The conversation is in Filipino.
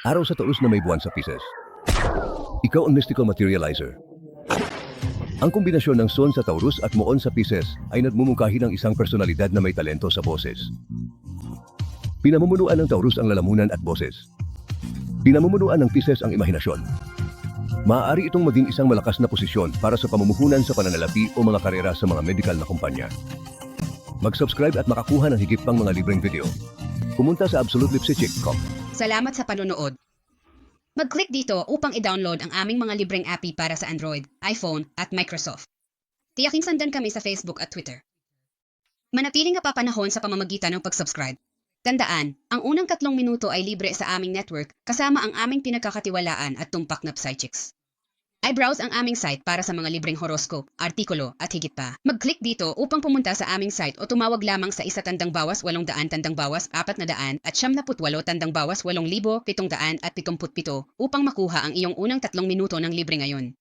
Araw sa Taurus na may buwan sa Pisces. Ikaw ang mystical materializer. Ang kombinasyon ng Sun sa Taurus at Moon sa Pisces ay nagmumungkahi ng isang personalidad na may talento sa boses. Pinamumunuan ng Taurus ang lalamunan at boses. Pinamumunuan ng Pisces ang imahinasyon. Maaari itong maging isang malakas na posisyon para sa pamumuhunan sa pananalapi o mga karera sa mga medical na kumpanya. Mag-subscribe at makakuha ng higit pang mga libreng video. Pumunta sa absolutelipsychick.com. Salamat sa panonood. Mag-click dito upang i-download ang aming mga libreng API para sa Android, iPhone at Microsoft. Tiyaking sundan kami sa Facebook at Twitter. Manatiling napapanahon sa pamamagitan ng pag-subscribe. Tandaan, ang unang 3 minuto ay libre sa aming network kasama ang aming pinagkakatiwalaan at tumpak na Psychics. I-browse ang aming site para sa mga libreng horoscope, artikulo at higit pa. Mag-click dito upang pumunta sa aming site o tumawag lamang sa 1 tandang bawas 800 tandang bawas 400 at 78 tandang bawas 8,777 upang makuha ang iyong unang 3 minuto ng libre ngayon.